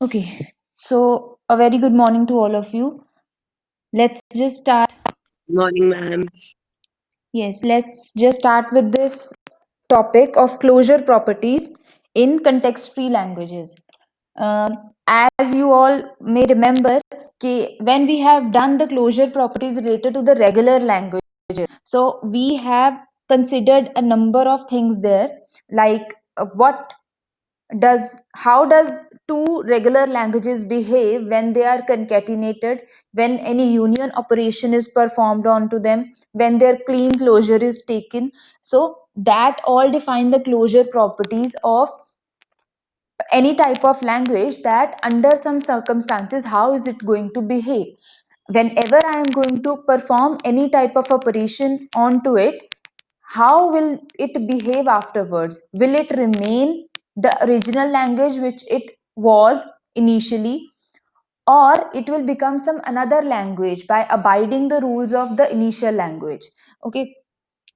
Okay, so a very good morning to all of you. Let's just start. Morning, ma'am. Yes, let's just start with this topic of closure properties in context free languages. As you all may remember, when we have done the closure properties related to the regular languages, so we have considered a number of things there, like what does how does two regular languages behave when they are concatenated, when any union operation is performed onto them, when their clean closure is taken. So that all define the closure properties of any type of language, that under some circumstances how is it going to behave whenever I am going to perform any type of operation onto it. How will it behave afterwards? Will it remain the original language which it was initially, or it will become some another language by abiding the rules of the initial language? Okay,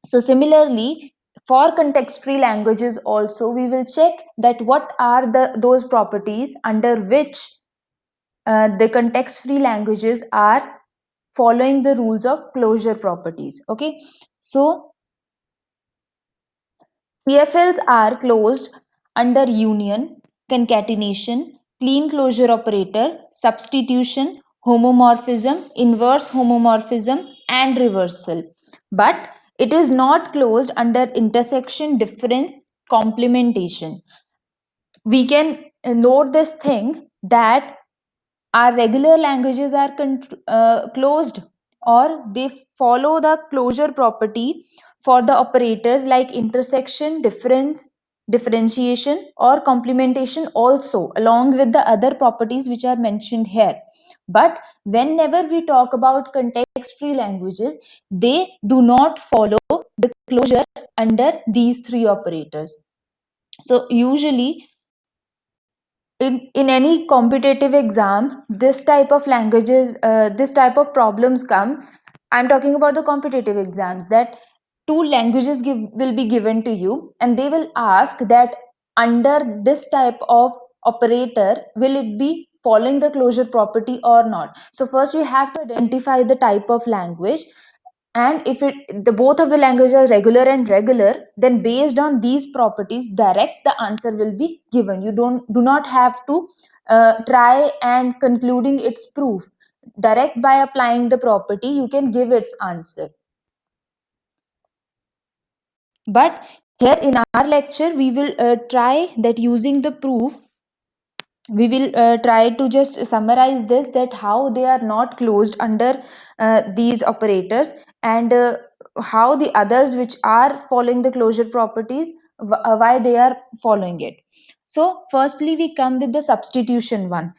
so similarly, for context free languages also we will check that what are the those properties under which the context free languages are following the rules of closure properties. Okay, so CFLs are closed under union, concatenation, clean closure operator, substitution, homomorphism, inverse homomorphism, and reversal. But it is not closed under intersection, difference, complementation. We can note this thing that our regular languages are closed, or they follow the closure property for the operators like intersection, difference, differentiation, or complementation also, along with the other properties which are mentioned here. But whenever we talk about context free languages, they do not follow the closure under these three operators. So usually in any competitive exam, this type of problems come. I'm talking about the competitive exams, that two languages will be given to you, and they will ask that under this type of operator will it be following the closure property or not. So first you have to identify the type of language, and if the both of the languages are regular, then based on these properties direct the answer will be given. You do not have to try and concluding its proof. Direct by applying the property you can give its answer. But here in our lecture we will try that using the proof. We will try to just summarize this, that how they are not closed under these operators, and how the others which are following the closure properties, why they are following it. So firstly we come with the substitution one.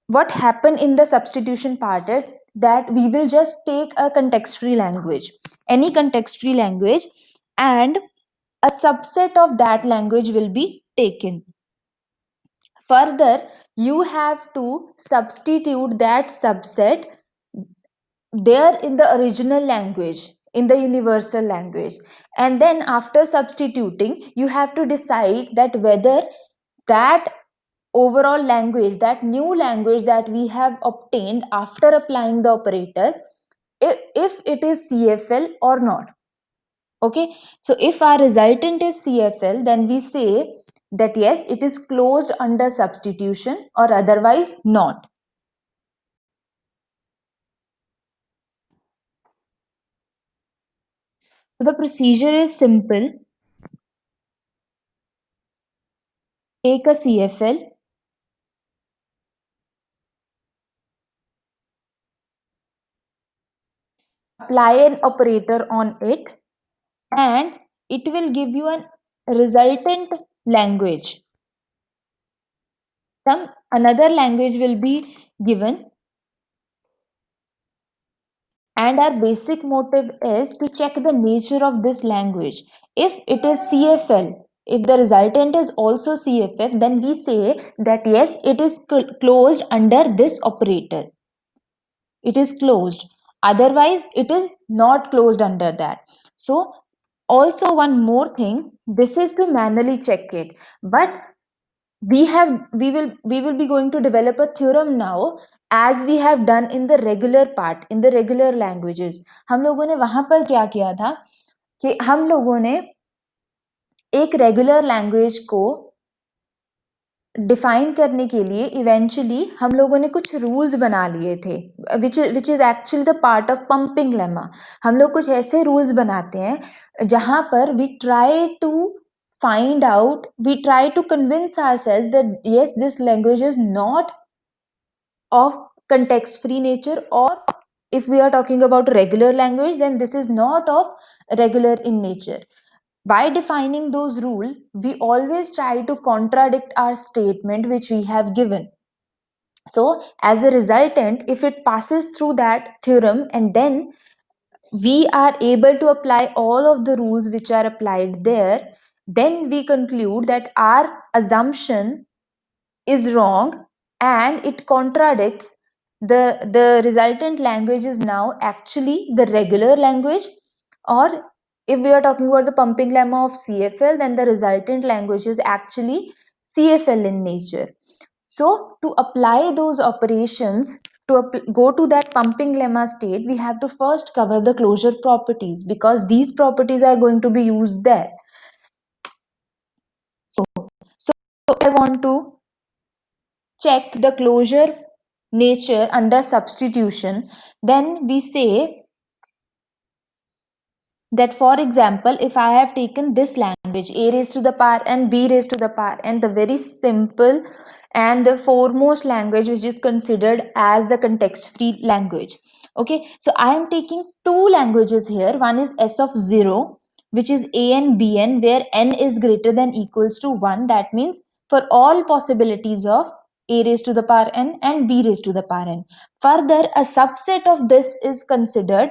What happened in the substitution part is that we will just take a context free language, any context free language, and a subset of that language will be taken. Further, you have to substitute that subset there in the original language, in the universal language. And then, after substituting, you have to decide that whether that overall language, that new language that we have obtained after applying the operator, if it is CFL or not. Okay, so if our resultant is CFL, then we say that yes, it is closed under substitution, or otherwise not. So the procedure is simple. Take a CFL, apply an operator on it, and it will give you an resultant language. Some another language will be given, and our basic motive is to check the nature of this language. If it is CFL, if the resultant is also CFF, then we say that yes, it is closed under this operator. It is closed, otherwise it is not closed under that. So also one more thing, this is to manually check it, but we will be going to develop a theorem now, as we have done in the regular part, in the regular languages. हम लोगों ने वहां पर क्या किया था कि हम लोगों ने एक रेगुलर लैंग्वेज को डिफाइन करने के लिए इवेंचुअली हम लोगों ने कुछ रूल्स बना लिए थे, which is actually the part of pumping lemma. हम लोग कुछ ऐसे रूल्स बनाते हैं जहां पर we try to find out, we try to convince ourselves that yes, this language is not of context free nature, or if we are talking about regular language, then this is not of regular in nature. By defining those rules, we always try to contradict our statement which we have given. So as a resultant, if it passes through that theorem and then we are able to apply all of the rules which are applied there, then we conclude that our assumption is wrong and it contradicts the resultant language is now actually the regular language. Or if we are talking about the pumping lemma of CFL, then the resultant language is actually CFL in nature. So to apply those operations, to go to that pumping lemma state, we have to first cover the closure properties, because these properties are going to be used there. So I want to check the closure nature under substitution. Then we say that, for example, if I have taken this language a raised to the power and b raised to the power, and the very simple and the foremost language which is considered as the context free language. Okay, so I am taking two languages here. One is s of 0, which is a n bn, where n is greater than equals to 1. That means for all possibilities of a raised to the power n and b raised to the power n. Further, a subset of this is considered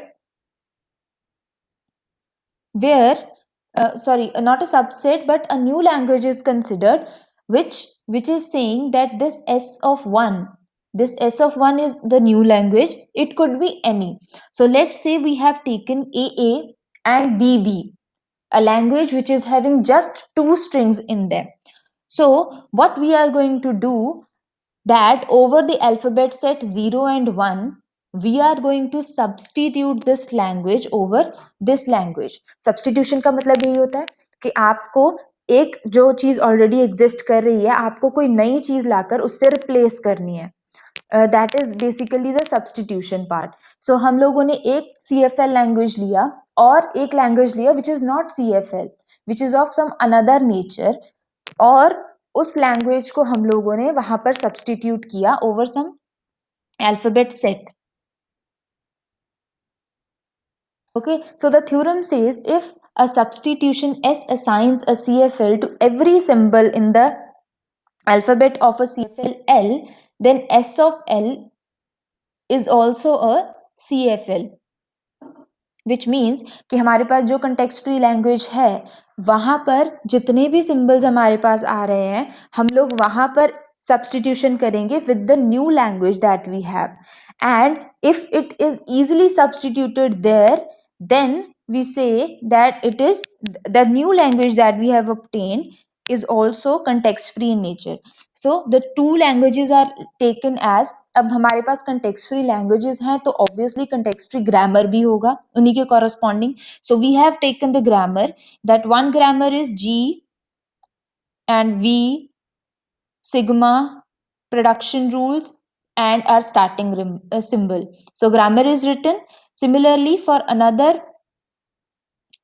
where sorry, not a subset, but a new language is considered, which is saying that this s of 1, this s of 1 is the new language. It could be any. So let's say we have taken aa and bb, a language which is having just two strings in them. So what we are going to do, that over the alphabet set 0 and 1, we are going to substitute this language over this language. Substitution का मतलब यही होता है कि आपको एक जो चीज ऑलरेडी एग्जिस्ट कर रही है, आपको कोई नई चीज लाकर उससे रिप्लेस करनी है. That is basically the substitution part. So हम लोगों ने एक CFL लैंग्वेज लिया और एक लैंग्वेज लिया which is not CFL, which is of some another nature, और उस लैंग्वेज को हम लोगों ने वहां पर सब्सटीट्यूट किया over some alphabet set. Okay, so the theorem says if a substitution S assigns a CFL to every symbol in the alphabet of a CFL L, then S of L is also a CFL. Which means कि हमारे पास जो context free language है, वहां पर जितने भी symbols हमारे पास आ रहे हैं, हम लोग वहां पर सब्सटीट्यूशन करेंगे with the new language that we have. And if it is easily substituted there, then we say that it is the new language that we have obtained is also context free in nature. So the two languages are taken as, अब हमारे पास context free languages हैं तो obviously context free grammar भी होगा उन्हीं के corresponding. So we have taken the grammar, that one grammar is G and V, sigma, production rules, and our starting symbol. So grammar is written. Similarly, for another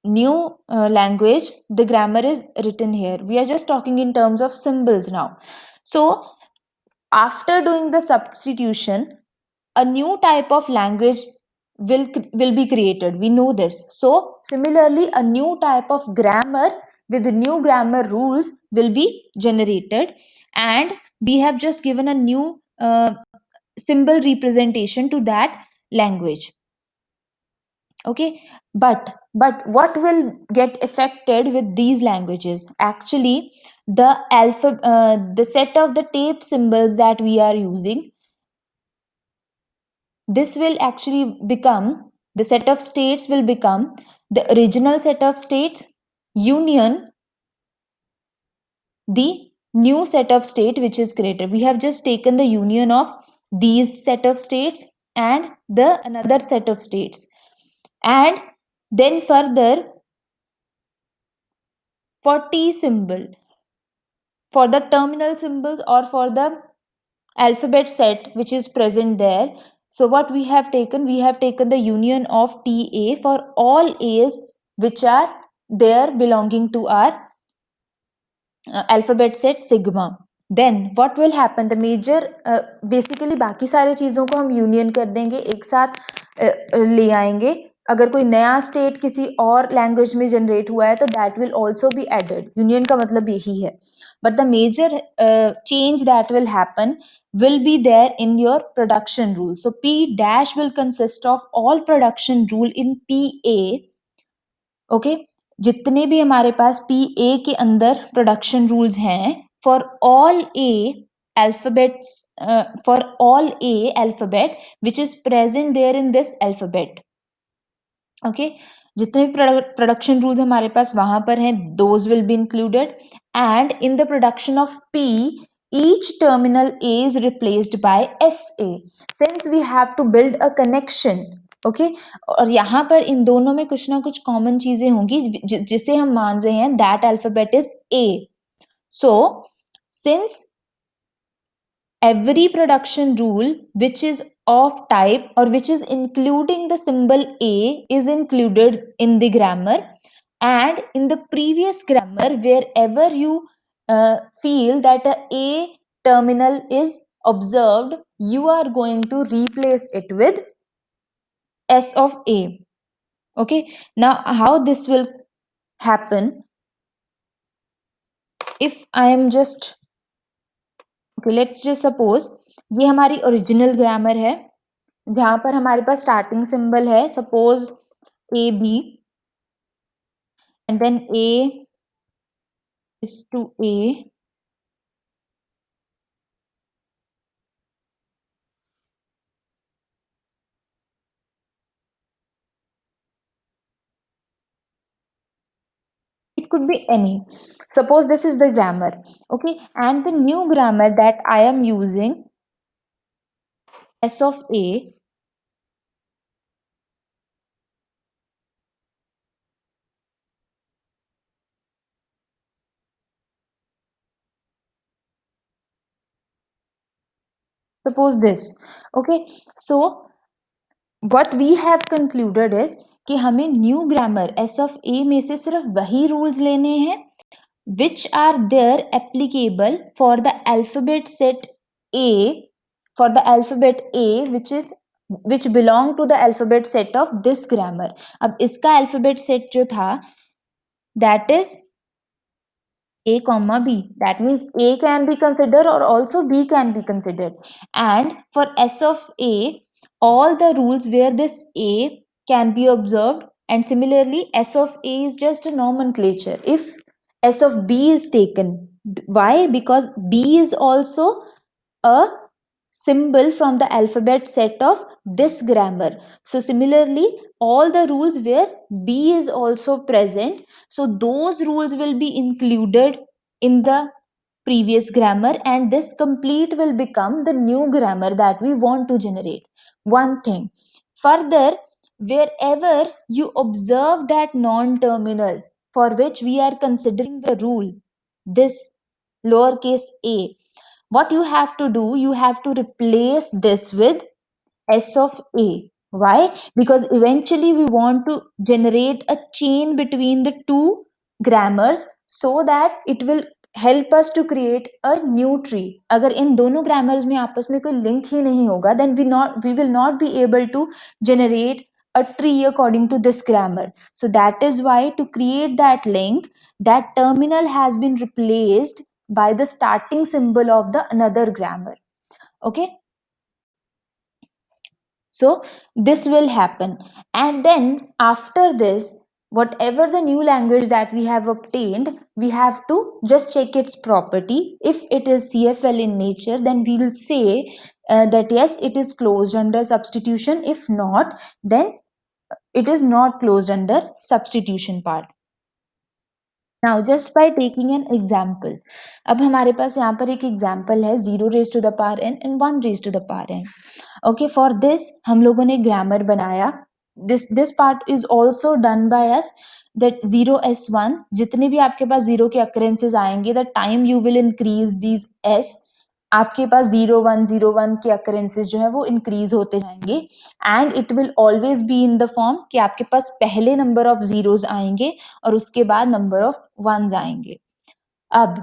new language, the grammar is written here. We are just talking in terms of symbols now. So after doing the substitution, a new type of language will be created. We know this. So similarly, a new type of grammar with new grammar rules will be generated, and we have just given a new symbol representation to that language. Okay, but what will get affected with these languages? Actually, the set of the tape symbols that we are using, this will actually become, the set of states will become the original set of states union the new set of state which is created. We have just taken the union of these set of states and the another set of states, and then further for T symbol, for the terminal symbols or for the alphabet set which is present there. So what we have taken the union of Ta for all A's which are there belonging to our alphabet set sigma. Then what will happen, the major basically बाकी सारे चीज़ों को हम union कर देंगे, एक साथ ले आएंगे. अगर कोई नया स्टेट किसी और लैंग्वेज में जनरेट हुआ है तो that will also be added. Union का मतलब यही है. But the major change that will happen will be there in your production rule. So P dash will consist of all production rule in PA. Okay, जितने भी हमारे पास P A के अंदर प्रोडक्शन रूल्स हैं for all a alphabets, for all a alphabet which is present there in this alphabet. Okay, जितने भी production rules हमारे पास वहां पर हैं, those will be included. And in the production of P each terminal A is replaced by SA since we have to build a connection. Okay और यहाँ पर इन दोनों में कुछ ना कुछ कॉमन चीजें होंगी जिसे हम मान रहे हैं that alphabet is A. So since every production rule which is of type or which is including the symbol A is included in the grammar, and in the previous grammar wherever you feel that a terminal is observed, you are going to replace it with S of A. Okay, now how this will happen, if I am just okay, let's just suppose ये हमारी original grammar है जहां पर हमारे पास starting symbol है suppose A B and then A is to A. It could be any. Suppose this is the grammar, okay, and the new grammar that I am using S of A. Suppose this, okay, so what we have concluded is कि हमें new grammar S of ए में से सिर्फ वही rules लेने हैं which are there applicable for the alphabet set A, for the alphabet A which belong to the alphabet set of this grammar. अब इसका alphabet set जो था that is A comma B, that means A can be considered or also B can be considered, and for S of A all the rules where this A can be observed, and similarly S of A is just a nomenclature if S of B is taken. Why? Because B is also a symbol from the alphabet set of this grammar. So similarly all the rules where B is also present, so those rules will be included in the previous grammar, and this complete will become the new grammar that we want to generate. One thing further, wherever you observe that non-terminal for which we are considering the rule, this lowercase a, what you have to do, you have to replace this with S of A. Why? Because eventually we want to generate a chain between the two grammars so that it will help us to create a new tree. अगर इन दोनों grammars में आपस में कोई link ही नहीं होगा, then we will not be able to generate a tree according to this grammar. So that is why to create that link, that terminal has been replaced by the starting symbol of the another grammar. Okay, so this will happen, and then after this whatever the new language that we have obtained, we have to just check its property. If it is CFL in nature, then we will say that yes, it is closed under substitution. If not, then it is not closed under substitution part. Now just by taking an example, अब हमारे पास यहाँ पर एक example है 0 raised to the power n and 1 raised to the power n. Okay, for this हम लोगों ने grammar बनाया. This part is also done by us. That 0s1, जितने भी आपके पास जीरो के अक्रेंसेज आएंगे, the time you will increase these s, आपके पास 0 1 0 1 के अक्रेंसेज जो है वो इंक्रीज होते जाएंगे. And it will always be in the form कि आपके पास पहले नंबर ऑफ जीरोज आएंगे और उसके बाद नंबर ऑफ वंस आएंगे. अब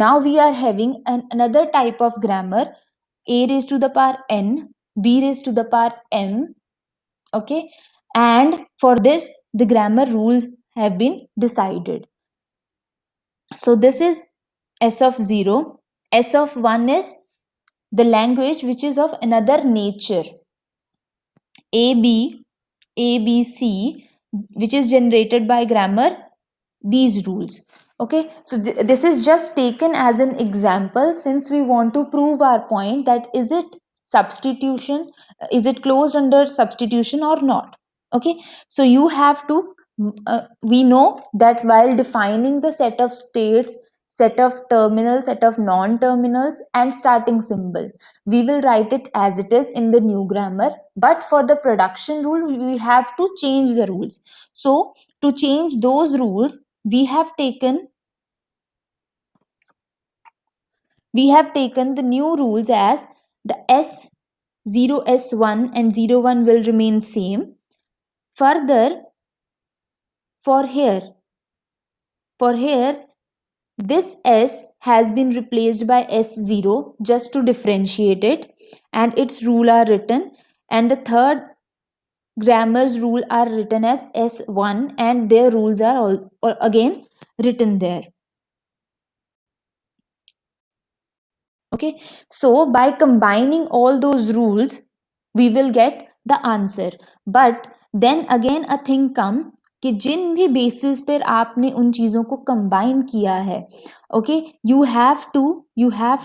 now we are having another type of grammar, a raised to the power n, b raised to the power m. Okay, and for this the grammar rules have been decided. So this is s of 0. S of 1 is the language which is of another nature. A B C, which is generated by grammar, these rules. Okay, so this is just taken as an example since we want to prove our point that is it substitution, is it closed under substitution or not. Okay, so you have to we know that while defining the set of states, set of terminals, set of non-terminals and starting symbol, we will write it as it is in the new grammar, but for the production rule we have to change the rules. So to change those rules, we have taken the new rules as the s0 s1 and 01 will remain same. Further, for here this s has been replaced by s0 just to differentiate it, and its rule are written, and the third grammar's rule are written as s1 and their rules are all again written there. Okay, so by combining all those rules we will get the answer. But then again a thing come कि जिन भी basis पर आपने उन चीजों को combine किया है, okay, you have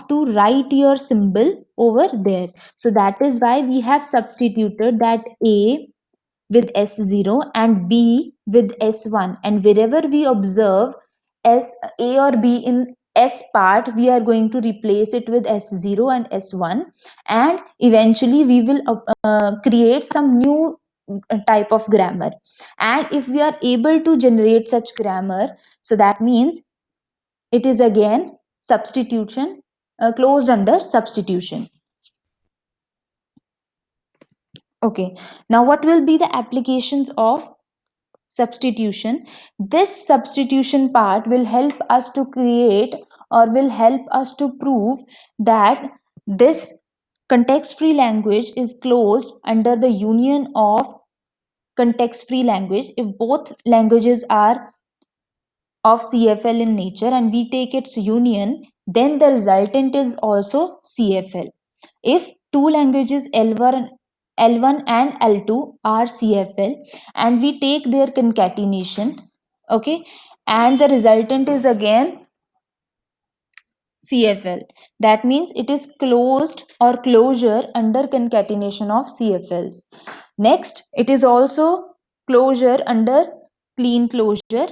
to write your symbol over there. So that is why we have substituted that a with s0 and b with s1, and wherever we observe s a or b in s part, we are going to replace it with s0 and s1, and eventually we will create some new type of grammar. And if we are able to generate such grammar, so that means it is again substitution, closed under substitution. Okay, now what will be the applications of substitution? This substitution part will help us to create or will help us to prove that this context free language is closed under the union of context free language if both languages are of CFL in nature and we take its union, then the resultant is also CFL. If two languages L1 and L2 are CFL and we take their concatenation, okay, and the resultant is again CFL, that means it is closed or closure under concatenation of CFLs. Next, it is also closure under clean closure,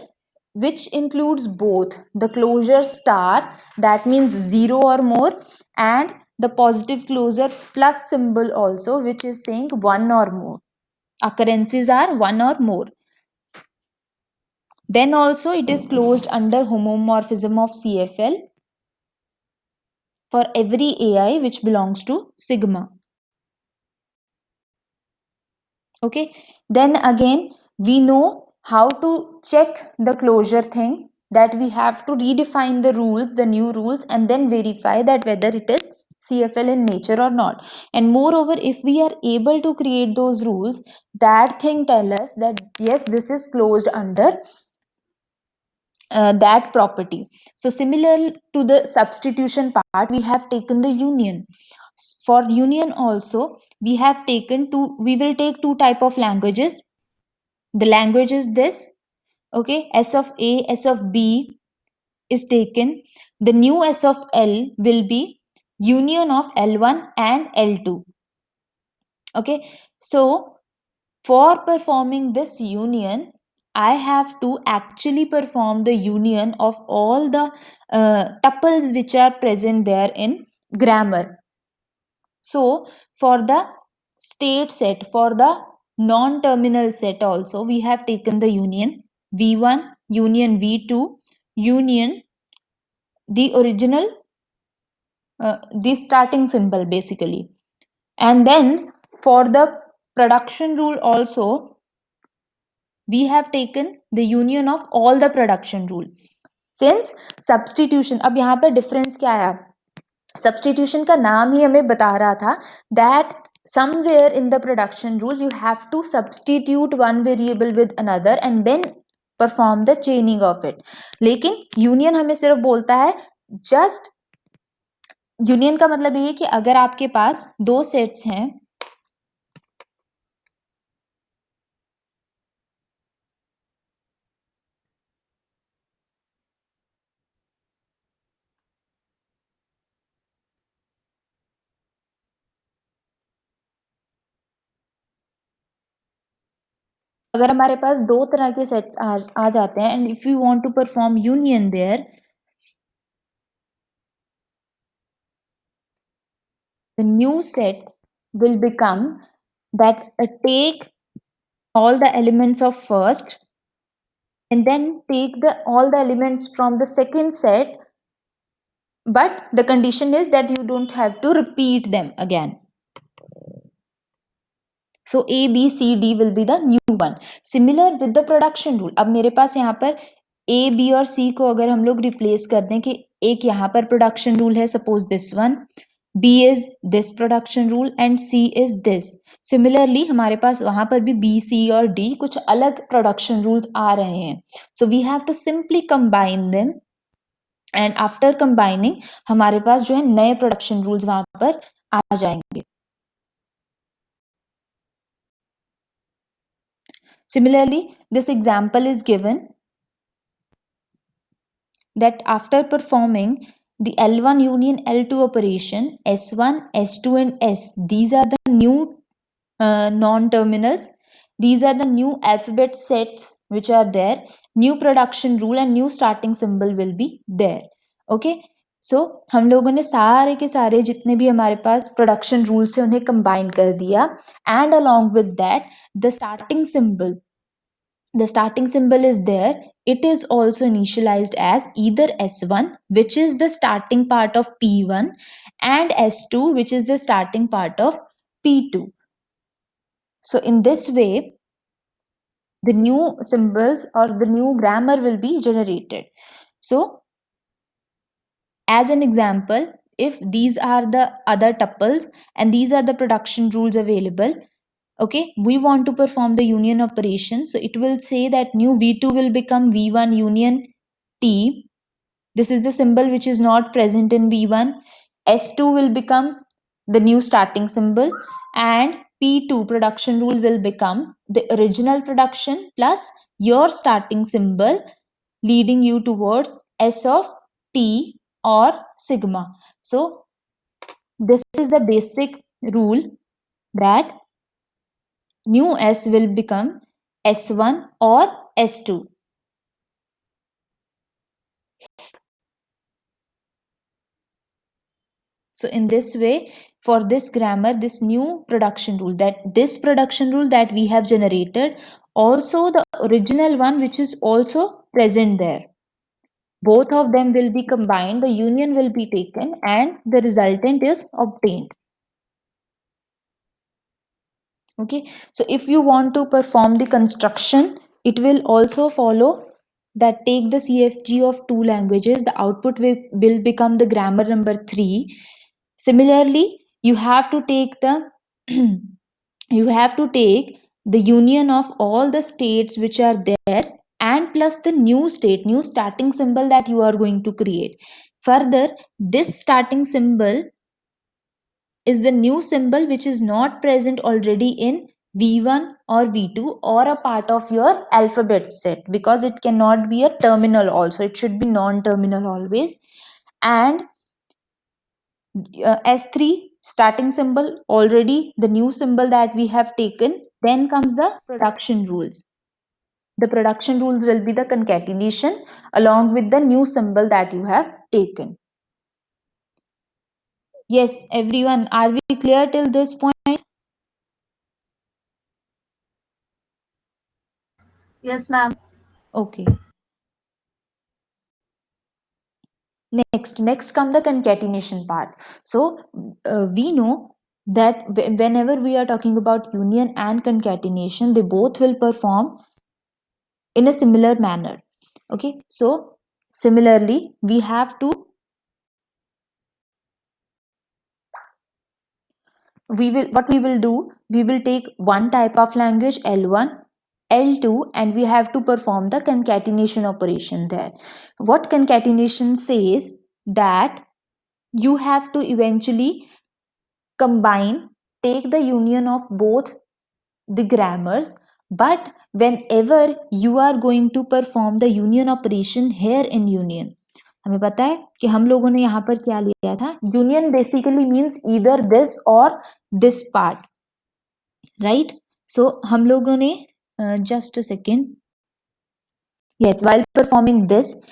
which includes both the closure star, that means 0 or more, and the positive closure plus symbol also, which is saying 1 or more. Occurrences are 1 or more. Then also it is closed under homomorphism of CFL for every AI which belongs to sigma. Okay, then again we know how to check the closure thing, that we have to redefine the rules, the new rules, and then verify that whether it is CFL in nature or not. And moreover, if we are able to create those rules, that thing tell us that yes, this is closed under that property. So similar to the substitution part, we have taken the union. For union also we will take two type of languages. The language is this, okay, s of a, s of b is taken. The new s of l will be union of l1 and l2. Okay, so for performing this union, I have to actually perform the union of all the tuples which are present there in grammar. So, for the state set, for the non terminal set, also, we have taken the union V1, union V2, union the original, the starting symbol basically. And then for the production rule, also, we have taken the union of all the production rule. Since substitution, अब यहाँ पर difference क्या आया? Substitution का नाम ही हमें बता रहा था that somewhere in the production rule you have to substitute one variable with another and then perform the chaining of it. लेकिन union हमें सिर्फ बोलता है just union का मतलब ये है कि अगर आपके पास दो sets हैं, अगर हमारे पास दो तरह के सेट्स आ जाते हैं and if you want to perform union there, the new set will become that take all the elements of first and then take the all the elements from the second set, but the condition is that you don't have to repeat them again. So A, B, C, D will be the new one. Similar with the production rule. अब मेरे पास यहाँ पर A, B और C को अगर हम लोग replace कर दें कि एक यहाँ पर प्रोडक्शन रूल है, suppose this one, B is this production rule and C is this. Similarly हमारे पास वहां पर भी B, C और D कुछ अलग production rules आ रहे हैं. So we have to simply combine them and after combining हमारे पास जो है नए production rules वहां पर आ जाएंगे. Similarly, this example is given that after performing the L1 union L2 operation, S1, S2 and S, these are the new non-terminals. These are the new alphabet sets which are there. New production rule and new starting symbol will be there. Okay. So हम लोगों ने सारे के सारे जितने भी हमारे पास production rules है उन्हें कंबाइन कर दिया and along with that the starting symbol is there. It is also initialized as either S1, which is the starting part of P1, and S2, which is the starting part of P2. So in this way, the new symbols or the new grammar will be generated. So as an example, if these are the other tuples and these are the production rules available, okay, we want to perform the union operation. So it will say that new V2 will become V1 union T. This is the symbol which is not present in V1. S2 will become the new starting symbol and P2 production rule will become the original production plus your starting symbol leading you towards S of T or sigma. So this is the basic rule that new S will become S1 or S2. So in this way, for this grammar, this new production rule, that we have generated, also the original one which is also present there, both of them will be combined, the union will be taken and the resultant is obtained. Okay, so if you want to perform the construction, it will also follow that take the CFG of two languages, the output will become the grammar number 3. Similarly, you have to take the you have to take the union of all the states which are there and plus the new starting symbol that you are going to create. Further, this starting symbol is the new symbol which is not present already in V1 or V2 or a part of your alphabet set, because it cannot be a terminal also, it should be non-terminal always. And S3 starting symbol already the new symbol that we have taken. Then comes the production rules. The production rules will be the concatenation along with the new symbol that you have taken. Yes, everyone, are we clear till this point? Yes, ma'am. Okay. Next come the concatenation part. So we know that whenever we are talking about union and concatenation, they both will perform in a similar manner. Okay, so similarly, we will do, we will take one type of language L1, L2, and we have to perform the concatenation operation there. What concatenation says that you have to eventually combine, take the union of both the grammars, but whenever you are going to perform the union operation here in union, हमें पता है कि हम लोगों ने यहाँ पर क्या लिया था, union basically means either this or this part, right? So हम लोगों ने just a second, yes, while performing this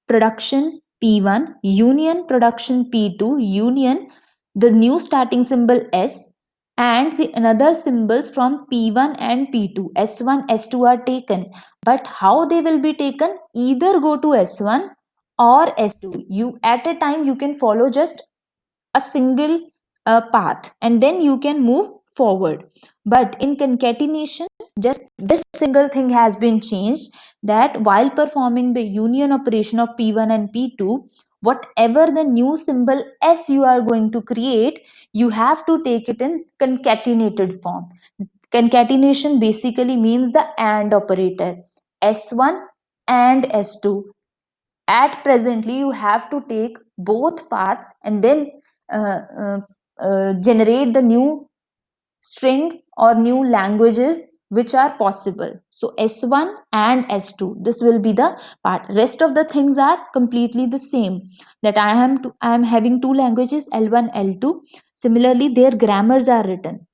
production P1 union production P2 union the new starting symbol S and the another symbols from P1 and P2 S1 S2 are taken, but how they will be taken, either go to S1 or S2. You at a time you can follow just a single path and then you can move forward, but in concatenation just this single thing has been changed, that while performing the union operation of P1 and P2, whatever the new symbol S you are going to create, you have to take it in concatenated form. Concatenation basically means the AND operator, S1 and S2. At presently you have to take both paths and then uh, uh, generate the new string or new languages which are possible. So S1 and S2, this will be the part. Rest of the things are completely the same, that I am having two languages L1 L2. Similarly their grammars are written.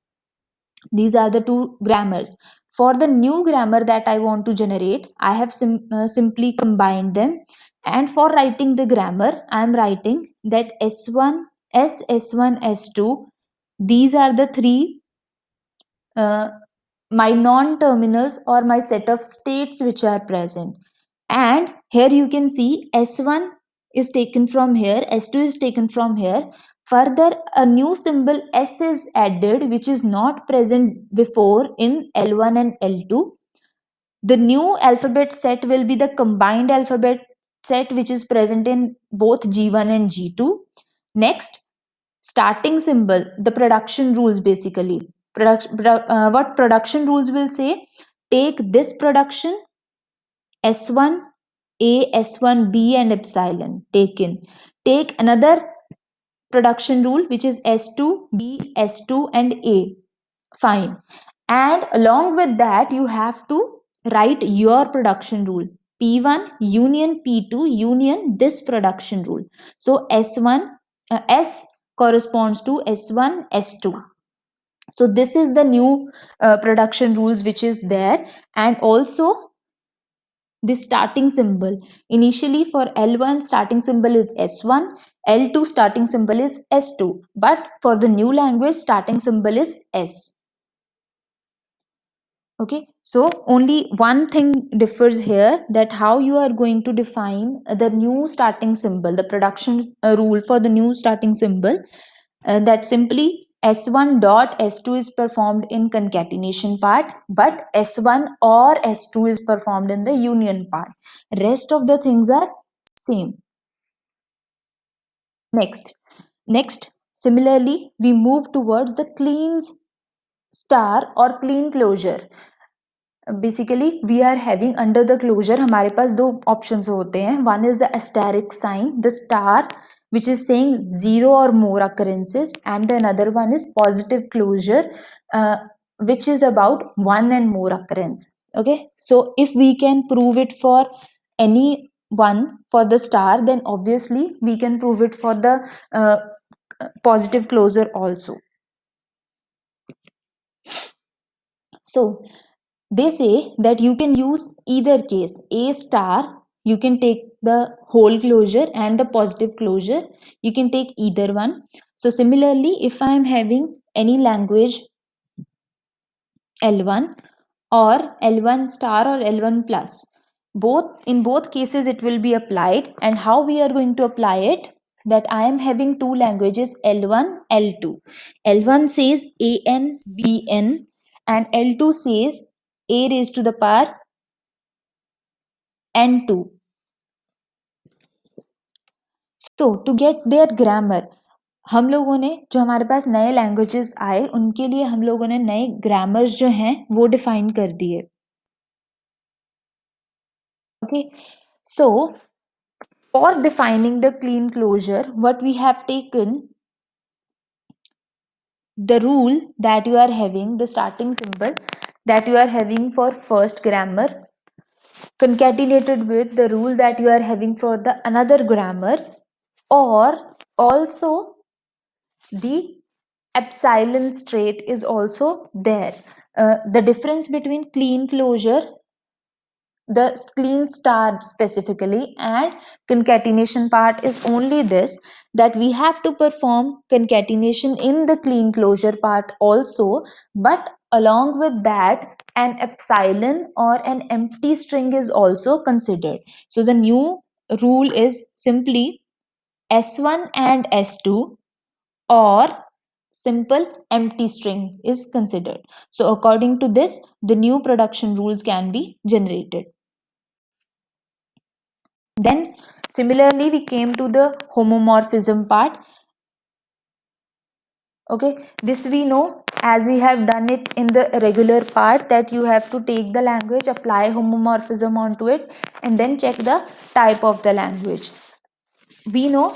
These are the two grammars. For the new grammar that I want to generate, I have simply combined them. And for writing the grammar, I am writing that S1, S1, S2. These are the three uh, my non-terminals or my set of states which are present. And here you can see S1 is taken from here, S2 is taken from here. Further, a new symbol S is added which is not present before in L1 and L2. The new alphabet set will be the combined alphabet set which is present in both G1 and G2. Next, starting symbol, the production rules basically. What production rules will say, take this production S1 A, S1 B and epsilon taken. Take another production rule which is S2 B, S2 and A. Fine. And along with that you have to write your production rule, P1 union P2 union this production rule. So S1 S corresponds to S1 S2. So this is the new production rules which is there. And also the starting symbol, initially for L1 starting symbol is S1, L2 starting symbol is S2, but for the new language starting symbol is S. Okay, so only one thing differs here, that how you are going to define the new starting symbol, the production rule for the new starting symbol, that simply S1 dot S2 is performed in concatenation part, but S1 or S2 is performed in the union part. Rest of the things are same. Next, similarly, we move towards the clean star or clean closure. Basically we are having under the closure हमारे पास दो option होते हैं. One is the asterisk sign, the star which is saying zero or more occurrences, and the another one is positive closure, which is about one and more occurrence. Okay, so if we can prove it for any one for the star, then obviously we can prove it for the positive closure also. So they say that you can use either case. A star, you can take the whole closure and the positive closure. You can take either one. So similarly, if I am having any language L1 or L1 star or L1 plus, in both cases it will be applied. And how we are going to apply it? That I am having two languages L1, L2. L1 says AN, BN, and L2 says A raised to the power N2. So to get their grammar, हम लोगों ने जो हमारे पास नए languages आए उनके लिए हम लोगों ने नए ग्रामर्स जो हैं वो डिफाइन कर दिए. Okay, so for defining the clean closure, what we have taken, the rule that you are having, the starting symbol that you are having for first grammar concatenated with the rule that you are having for the another grammar, or also the epsilon straight is also there. The difference between clean closure, the clean star specifically, and concatenation part is only this, that we have to perform concatenation in the clean closure part also, but along with that an epsilon or an empty string is also considered. So the new rule is simply S1 and S2 or simple empty string is considered. So according to this, the new production rules can be generated. Then similarly we came to the homomorphism part. Okay, this we know as we have done it in the regular part, that you have to take the language, apply homomorphism onto it, and then check the type of the language. We know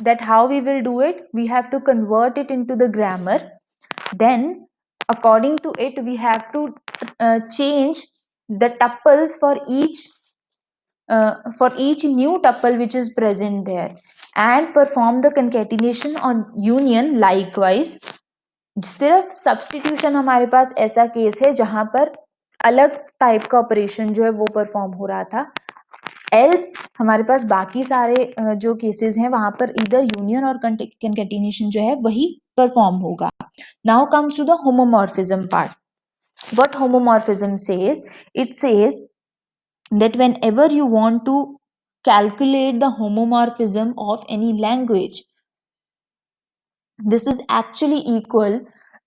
that how we will do it. We have to convert it into the grammar. Then according to it we have to change the tuples for each new tuple which is present there, and perform the concatenation on union likewise. सिर्फ substitution हमारे पास ऐसा case है जहां पर अलग type का operation जो है वो परफॉर्म हो रहा था. एल्स हमारे पास बाकी सारे जो केसेस हैं वहां पर इधर यूनियन और कंकेटिनेशन जो है वही परफॉर्म होगा. Now comes to the homomorphism part. What homomorphism says? It says that whenever you want to calculate the homomorphism of any language, this is actually equal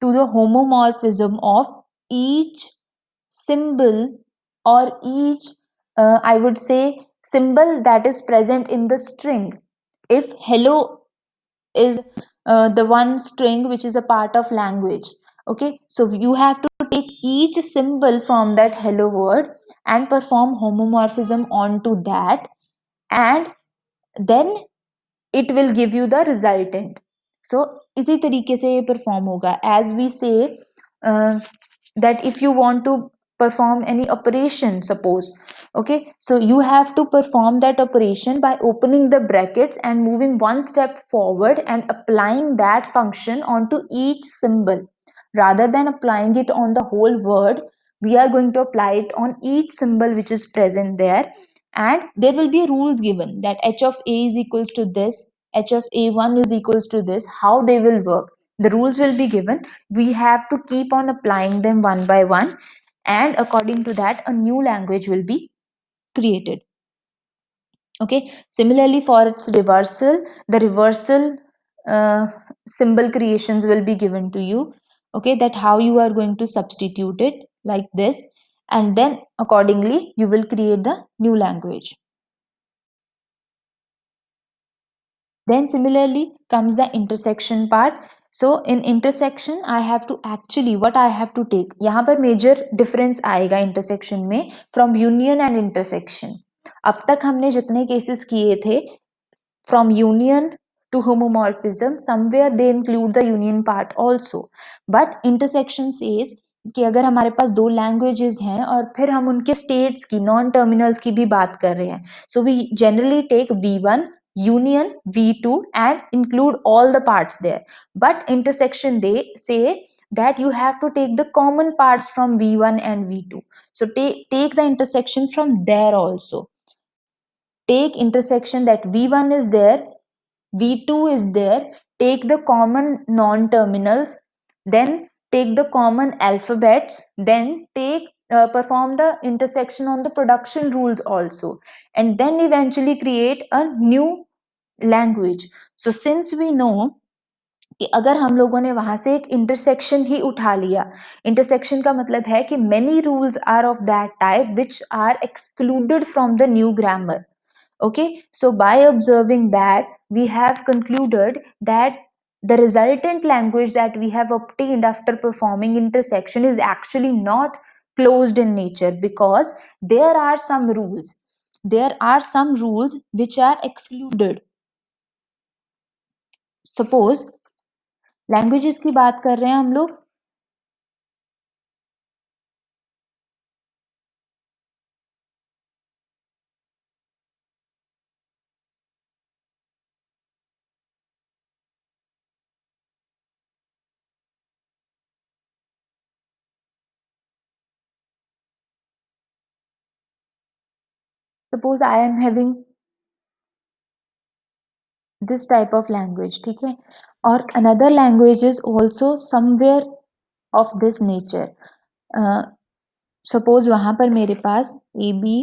to the homomorphism of each symbol, or each I would say symbol that is present in the string. If hello is the one string which is a part of language, okay, so you have to take each symbol from that hello word and perform homomorphism onto that, and then it will give you the resultant. So इसी तरीके से ये perform होगा. As we say that if you want to perform any operation, suppose, okay, so you have to perform that operation by opening the brackets and moving one step forward and applying that function onto each symbol. Rather than applying it on the whole word, we are going to apply it on each symbol which is present there, and there will be rules given that h of a is equals to this, h of a1 is equals to this, how they will work. The rules will be given. We have to keep on applying them one by one, and according to that a new language will be created. Okay, similarly for its reversal, the reversal uh, symbol creations will be given to you. Okay, that how you are going to substitute it like this, and then accordingly you will create the new language. Then similarly comes the intersection part. So in intersection I have to actually, what I have to take, यहाँ पर major difference आएगा intersection में from union and intersection. अब तक हमने जितने cases किए थे from union to homomorphism, somewhere they include the union part also, but intersection says कि अगर हमारे पास दो लैंग्वेजेस हैं और फिर हम उनके स्टेट्स की, नॉन टर्मिनल्स की भी बात कर रहे हैं, so we generally take V1 union V2 and include all the parts there. But intersection they say that you have to take the common parts from V1 and V2. So take the intersection from there also. Take intersection that V1 is there, V2 is there, take the common non-terminals, then take the common alphabets, then take perform the intersection on the production rules also, and then eventually create a new language. So since we know कि अगर हम लोगों ने वहां से एक intersection ही उठा लिया, इंटरसेक्शन का मतलब है कि many rules are of that type which are excluded from the new grammar. Okay, so by observing that, we have concluded that the resultant language that we have obtained after performing intersection is actually not closed in nature, because there are some rules, there are some rules which are excluded. Suppose languages की बात कर रहे हैं हम लोग, suppose I am having this type of language, ठीक है, और another language is also somewhere of this nature. Suppose वहां पर मेरे पास ए बी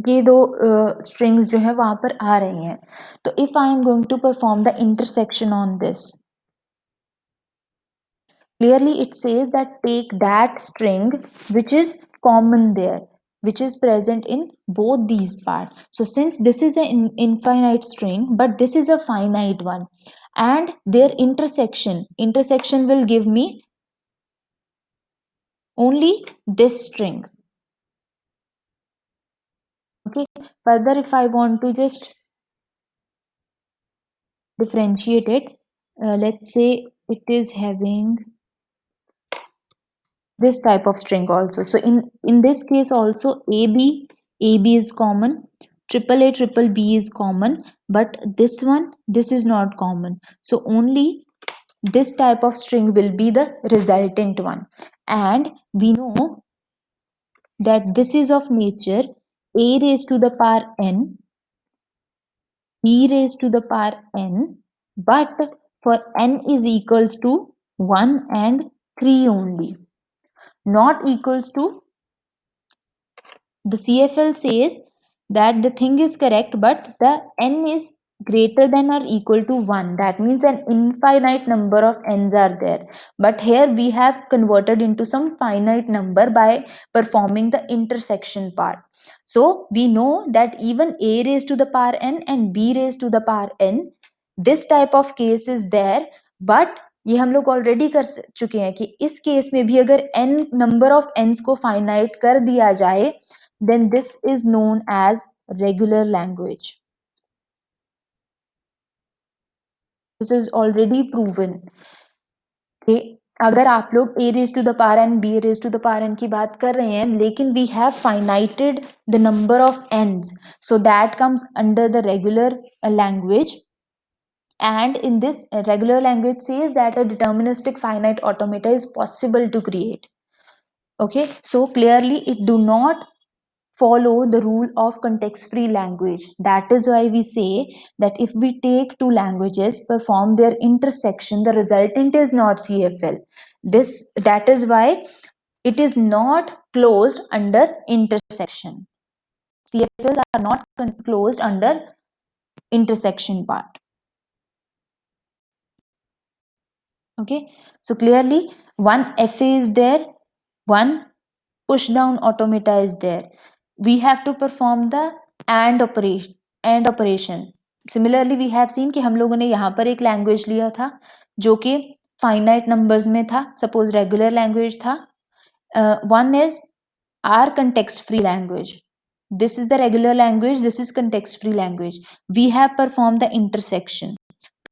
ये दो स्ट्रिंग्स जो है वहां पर आ रही हैं. तो if I am going to perform the intersection on this, clearly it says that take that string which is common there, which is present in both these parts. So since this is an infinite string but this is a finite one, and their intersection will give me only this string. Okay, further if I want to just differentiate it, let's say it is having this type of string also. So in this case also ab is common, triple a triple b is common, but this is not common. So only this type of string will be the resultant one, and we know that this is of nature a raised to the power n, b raised to the power n, but for n is equals to 1 and 3 only, not equals to. The CFL says that the thing is correct, but the n is greater than or equal to 1. That means an infinite number of n's are there. But here we have converted into some finite number by performing the intersection part. So we know that even a raised to the power n and b raised to the power n, this type of case is there, but ये हम लोग already कर चुके हैं कि इस case में भी अगर n नंबर ऑफ n's को फाइनाइट कर दिया जाए, then this is known as regular language. This is already proven. Okay, अगर आप लोग a raised to the power n, b raised to the power n की बात कर रहे हैं, लेकिन we have finited the number of n's, so that comes under the regular language. And in this regular language says that a deterministic finite automata is possible to create. Okay, so clearly it do not follow the rule of context free language. That is why we say that if we take two languages, perform their intersection, the resultant is not CFL. That is why it is not closed under intersection. CFLs are not closed under intersection part. Okay, so clearly one FA is there, one push down automata is there. We have to perform the AND operation. Similarly we have seen कि हम लोगों ने यहाँ पर एक language लिया था जो कि फाइनाइट नंबर्स में था, सपोज रेगुलर लैंग्वेज था. One is our context free language. This is the regular language, this is context free language. We have performed the intersection.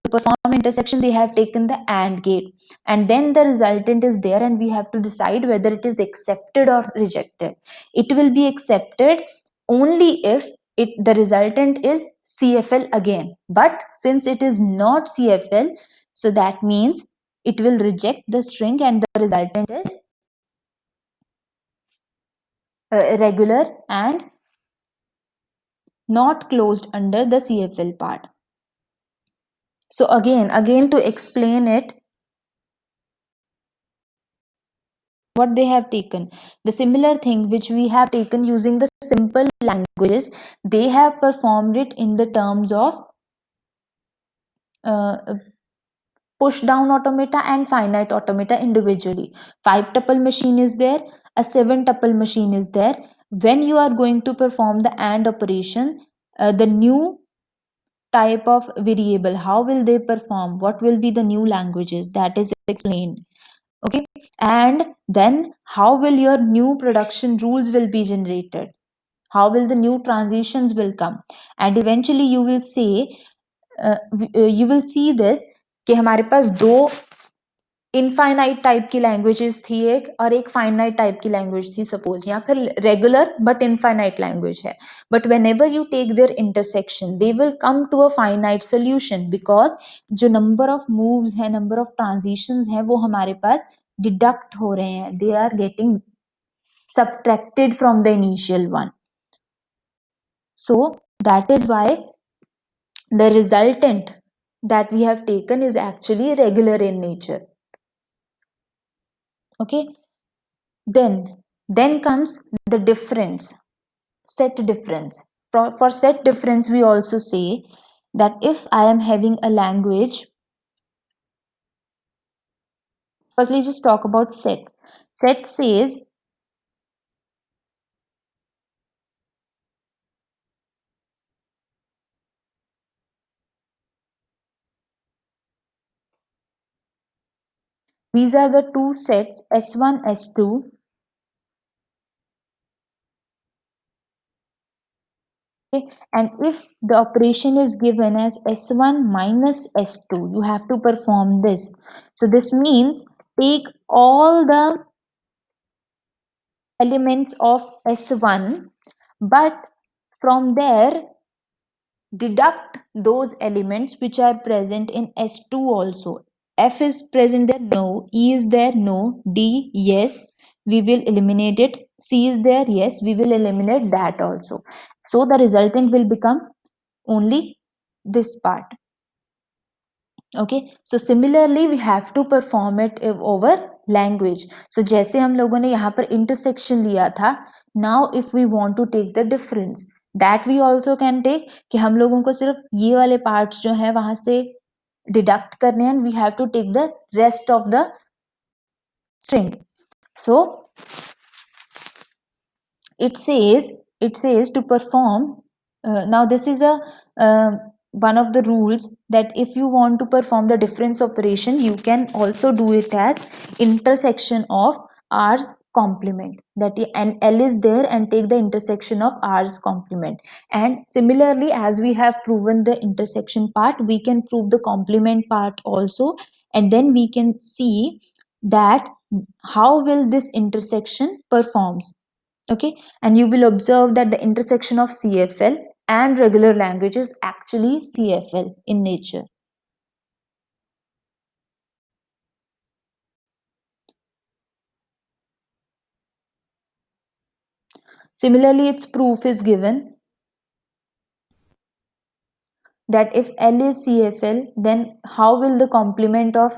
To perform intersection, they have taken the AND gate, and then the resultant is there, and we have to decide whether it is accepted or rejected. It will be accepted only if the resultant is CFL again. But since it is not CFL, so that means it will reject the string, and the resultant is regular and not closed under the CFL part. So again to explain it, what they have taken, the similar thing which we have taken using the simple languages, they have performed it in the terms of uh, push down automata and finite automata individually. 5 tuple machine is there, a 7 tuple machine is there. When you are going to perform the AND operation, the new type of variable, how will they perform, what will be the new languages, that is explained. Okay, and then how will your new production rules will be generated, how will the new transitions will come, and eventually you will say you will see this कि हमारे पास दो infinite type की languages थी एक, और एक finite type की लैंग्वेज थी सपोज, या फिर रेगुलर बट इनफाइनाइट लैंग्वेज है, but whenever you take their intersection they will come to a finite solution, because जो नंबर ऑफ मूव्स है, नंबर ऑफ ट्रांजिशंस है, वो हमारे पास डिडक्ट हो रहे हैं, they are getting subtracted from the initial one. So that is why the resultant that we have taken is actually regular in nature. Okay, then comes the difference, set difference. For set difference we also say that if I am having a language, firstly just talk about set. Set says these are the two sets S1 S2. Okay, and if the operation is given as S1 minus S2, you have to perform this. So this means take all the elements of S1, but from there deduct those elements which are present in S2 also. F is present there, no. E is there, no. D, yes, we will eliminate it. C is there, yes, we will eliminate that also. So the resultant will become only this part. Okay, so similarly we have to perform it over language. So जैसे हम लोगों ने यहाँ पर intersection लिया था, now if we want to take the difference, that we also can take, कि हम लोगों को सिर्फ ये वाले parts जो हैं वहां से deduct करने हैं, and we have to take the rest of the string. So it says to perform now this is a one of the rules, that if you want to perform the difference operation, you can also do it as intersection of r's complement, that an L is there and take the intersection of r's complement. And similarly, as we have proven the intersection part, we can prove the complement part also, and then we can see that how will this intersection performs. Okay, and you will observe that the intersection of CFL and regular language is actually CFL in nature. Similarly, its proof is given that if L is CFL, then how will the complement of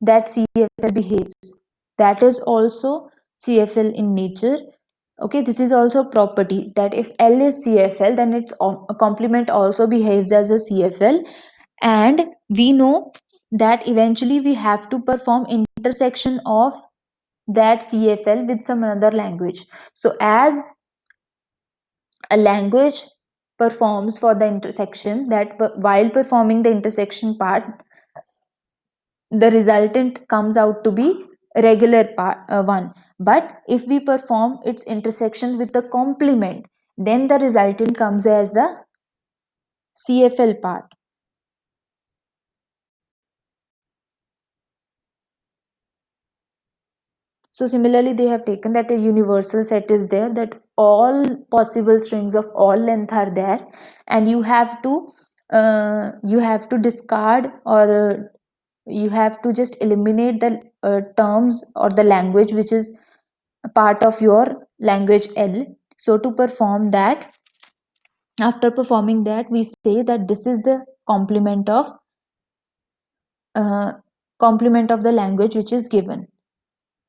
that CFL behaves? That is also CFL in nature. Okay, this is also a property, that if L is CFL, then its complement also behaves as a CFL. And we know that eventually we have to perform intersection of that CFL with some other language. So as a language performs for the intersection, that while performing the intersection part, the resultant comes out to be regular part one. But if we perform its intersection with the complement, then the resultant comes as the CFL part. So similarly, they have taken that a universal set is there, that all possible strings of all length are there, and you have to discard, or you have to just eliminate the terms or the language which is a part of your language L. So to perform that, after performing that, we say that this is the uh, complement of the language which is given.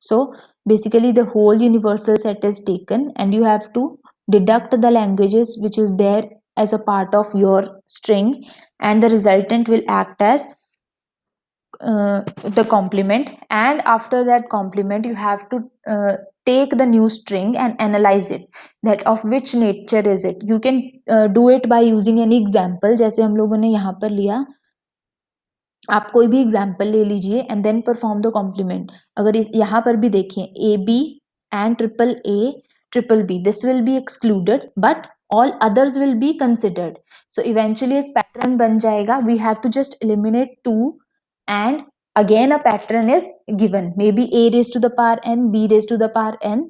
So basically the whole universal set is taken, and you have to deduct the languages which is there as a part of your string, and the resultant will act as the complement. And after that complement, you have to take the new string and analyze it, that of which nature is it. You can do it by using any example, जैसे हम लोगों ने यहाँ पर लिया, आप कोई भी एग्जाम्पल ले लीजिए and then perform the complement. अगर इस यहाँ पर भी देखिए, A B and triple A triple B, this will be excluded but all others will be considered. So eventually एक पैटर्न बन जाएगा. We have to just eliminate two, and again a pattern is given, maybe a raised to the power n, b raised to the power n,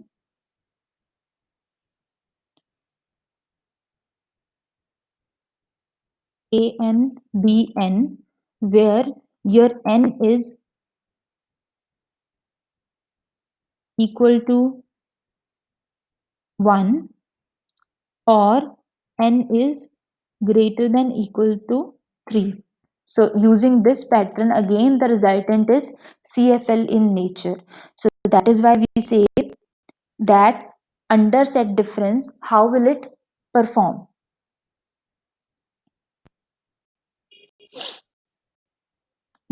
a n b n, where your n is equal to 1 or n is greater than equal to 3. So using this pattern, again the resultant is CFL in nature. So that is why we say that under set difference, how will it perform?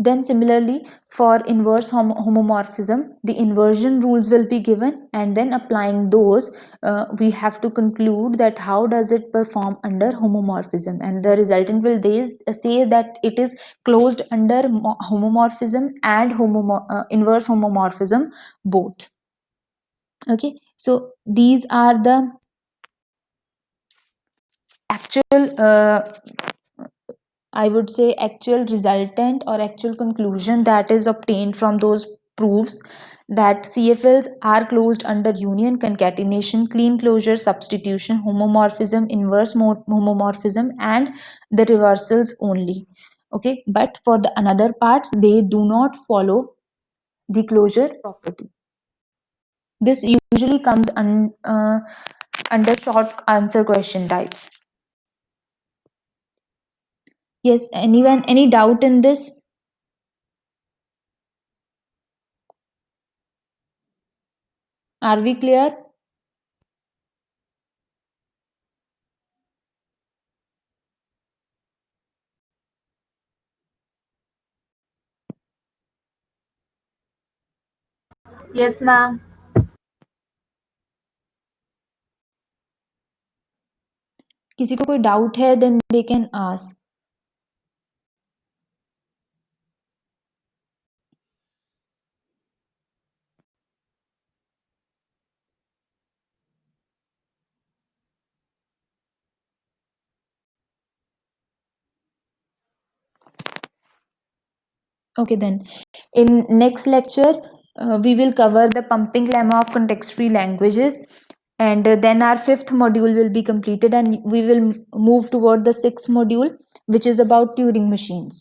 Then similarly, for inverse homomorphism, the inversion rules will be given, and then applying those, we have to conclude that how does it perform under homomorphism, and the resultant will say that it is closed under homomorphism and inverse homomorphism both. Okay, so these are the actual I would say actual resultant or actual conclusion that is obtained from those proofs, that CFLs are closed under union, concatenation, clean closure, substitution, homomorphism, inverse homomorphism, and the reversals only. Okay, but for the another parts, they do not follow the closure property. This usually comes under short answer question types. Yes, anyone, any doubt in this? Are we clear? Yes, ma'am. किसी को कोई doubt है, then they can ask. Okay, then in next lecture we will cover the pumping lemma of context free languages, and then our fifth module will be completed, and we will move toward the sixth module, which is about Turing machines.